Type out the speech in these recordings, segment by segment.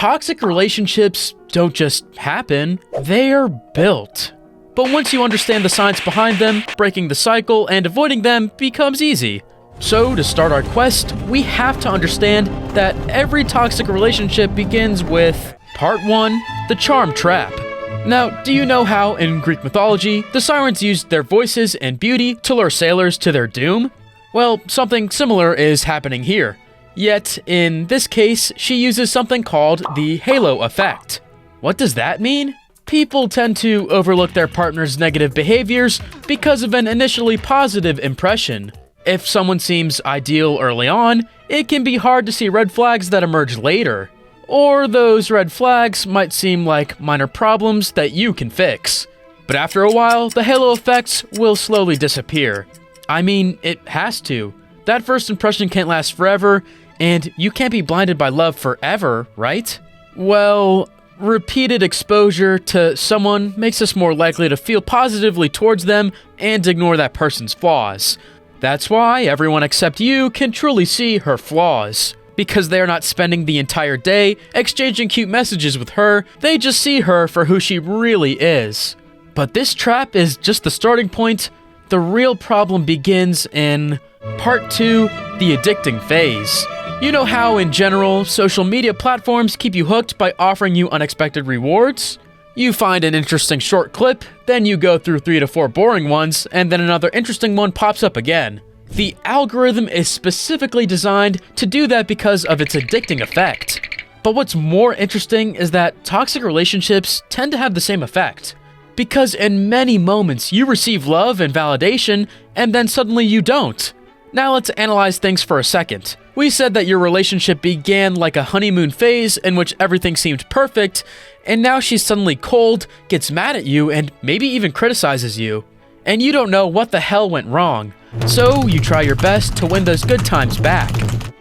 Toxic relationships don't just happen, they are built. But once you understand the science behind them, breaking the cycle and avoiding them becomes easy. So, to start our quest, we have to understand that every toxic relationship begins with Part 1, the charm trap. Now, do you know how, in Greek mythology, the sirens used their voices and beauty to lure sailors to their doom? Well, something similar is happening here. Yet, in this case, she uses something called the halo effect. What does that mean? People tend to overlook their partner's negative behaviors because of an initially positive impression. If someone seems ideal early on, it can be hard to see red flags that emerge later. Or those red flags might seem like minor problems that you can fix. But after a while, the halo effects will slowly disappear. I mean, it has to. That first impression can't last forever, and you can't be blinded by love forever, right? Well, repeated exposure to someone makes us more likely to feel positively towards them and ignore that person's flaws. That's why everyone except you can truly see her flaws. Because they're not spending the entire day exchanging cute messages with her, they just see her for who she really is. But this trap is just the starting point. The real problem begins in Part 2, the addicting phase. You know how, in general, social media platforms keep you hooked by offering you unexpected rewards? You find an interesting short clip, then you go through 3 to 4 boring ones, and then another interesting one pops up again. The algorithm is specifically designed to do that because of its addicting effect. But what's more interesting is that toxic relationships tend to have the same effect. Because in many moments you receive love and validation, and then suddenly you don't. Now let's analyze things for a second. We said that your relationship began like a honeymoon phase in which everything seemed perfect, and now she's suddenly cold, gets mad at you, and maybe even criticizes you. And you don't know what the hell went wrong. So you try your best to win those good times back.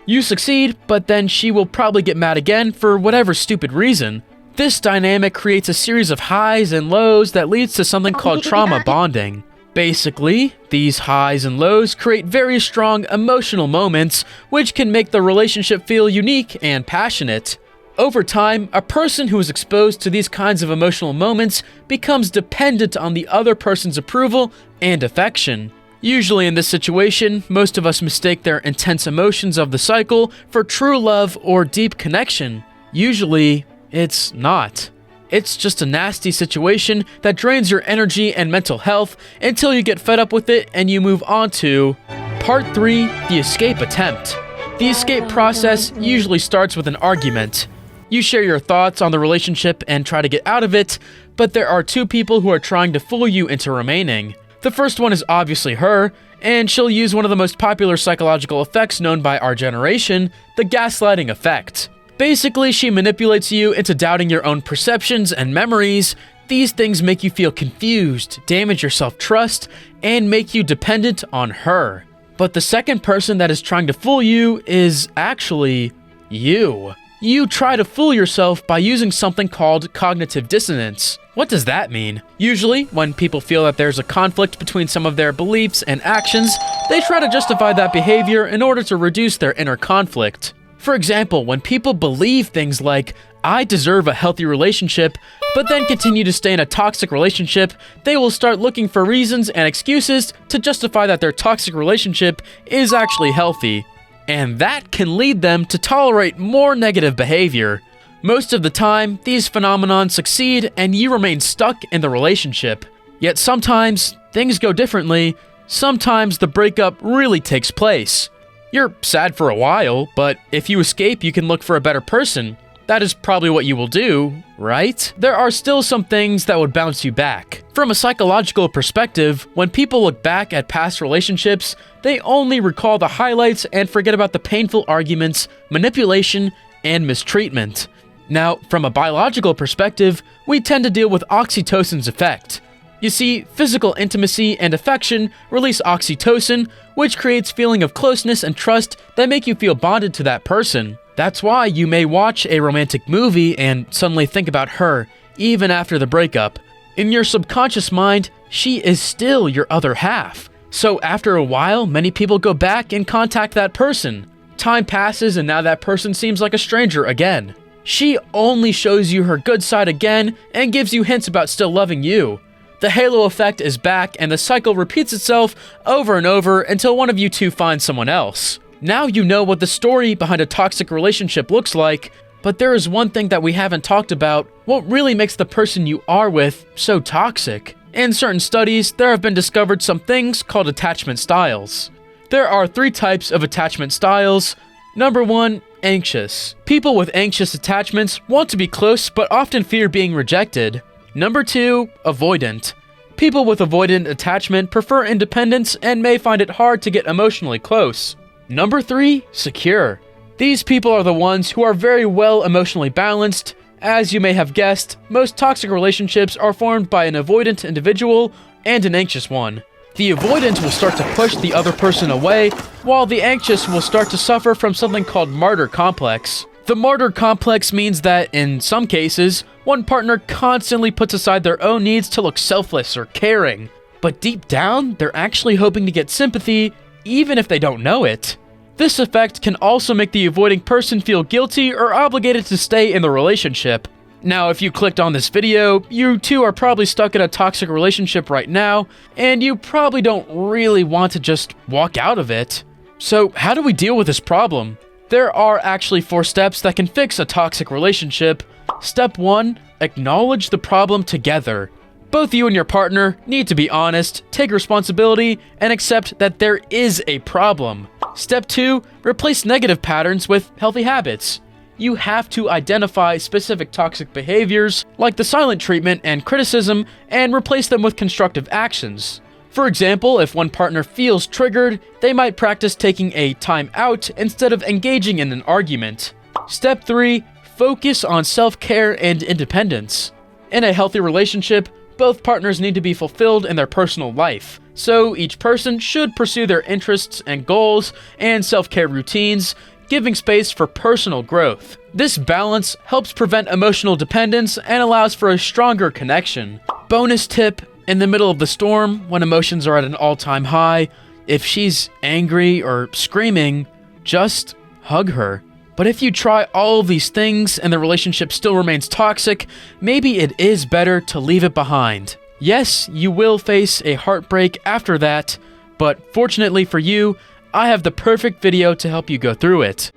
You succeed, but then she will probably get mad again for whatever stupid reason. This dynamic creates a series of highs and lows that leads to something called trauma bonding. Basically, these highs and lows create very strong emotional moments, which can make the relationship feel unique and passionate. Over time, a person who is exposed to these kinds of emotional moments becomes dependent on the other person's approval and affection. Usually in this situation, most of us mistake their intense emotions of the cycle for true love or deep connection. Usually, it's not. It's just a nasty situation that drains your energy and mental health until you get fed up with it and you move on to Part 3, the escape attempt. The escape process usually starts with an argument. You share your thoughts on the relationship and try to get out of it, but there are 2 people who are trying to fool you into remaining. The first one is obviously her, and she'll use one of the most popular psychological effects known by our generation, the gaslighting effect. Basically, she manipulates you into doubting your own perceptions and memories. These things make you feel confused, damage your self-trust, and make you dependent on her. But the second person that is trying to fool you is actually you. You try to fool yourself by using something called cognitive dissonance. What does that mean? Usually, when people feel that there's a conflict between some of their beliefs and actions, they try to justify that behavior in order to reduce their inner conflict. For example, when people believe things like, I deserve a healthy relationship, but then continue to stay in a toxic relationship, they will start looking for reasons and excuses to justify that their toxic relationship is actually healthy. And that can lead them to tolerate more negative behavior. Most of the time, these phenomena succeed and you remain stuck in the relationship. Yet sometimes, things go differently. Sometimes the breakup really takes place. You're sad for a while, but if you escape, you can look for a better person. That is probably what you will do, right? There are still some things that would bounce you back. From a psychological perspective, when people look back at past relationships, they only recall the highlights and forget about the painful arguments, manipulation, and mistreatment. Now, from a biological perspective, we tend to deal with oxytocin's effect. You see, physical intimacy and affection release oxytocin, which creates feeling of closeness and trust that make you feel bonded to that person. That's why you may watch a romantic movie and suddenly think about her, even after the breakup. In your subconscious mind, she is still your other half. So after a while, many people go back and contact that person. Time passes and now that person seems like a stranger again. She only shows you her good side again and gives you hints about still loving you. The halo effect is back and the cycle repeats itself over and over until one of you two finds someone else. Now you know what the story behind a toxic relationship looks like, but there is one thing that we haven't talked about: what really makes the person you are with so toxic. In certain studies, there have been discovered some things called attachment styles. There are 3 types of attachment styles. Number 1, anxious. People with anxious attachments want to be close but often fear being rejected. Number 2, avoidant. People with avoidant attachment prefer independence and may find it hard to get emotionally close. Number 3, secure. These people are the ones who are very well emotionally balanced. As you may have guessed, most toxic relationships are formed by an avoidant individual and an anxious one. The avoidant will start to push the other person away, while the anxious will start to suffer from something called martyr complex. The martyr complex means that, in some cases, one partner constantly puts aside their own needs to look selfless or caring. But deep down, they're actually hoping to get sympathy, even if they don't know it. This effect can also make the avoiding person feel guilty or obligated to stay in the relationship. Now, if you clicked on this video, you two are probably stuck in a toxic relationship right now, and you probably don't really want to just walk out of it. So, how do we deal with this problem? There are actually 4 steps that can fix a toxic relationship. Step 1, acknowledge the problem together. Both you and your partner need to be honest, take responsibility, and accept that there is a problem. Step 2, replace negative patterns with healthy habits. You have to identify specific toxic behaviors, like the silent treatment and criticism, and replace them with constructive actions. For example, if one partner feels triggered, they might practice taking a time out instead of engaging in an argument. Step 3, focus on self-care and independence. In a healthy relationship, both partners need to be fulfilled in their personal life, so each person should pursue their interests and goals and self-care routines, giving space for personal growth. This balance helps prevent emotional dependence and allows for a stronger connection. Bonus tip: in the middle of the storm, when emotions are at an all-time high, if she's angry or screaming, just hug her. But if you try all of these things and the relationship still remains toxic, maybe it is better to leave it behind. Yes, you will face a heartbreak after that, but fortunately for you, I have the perfect video to help you go through it.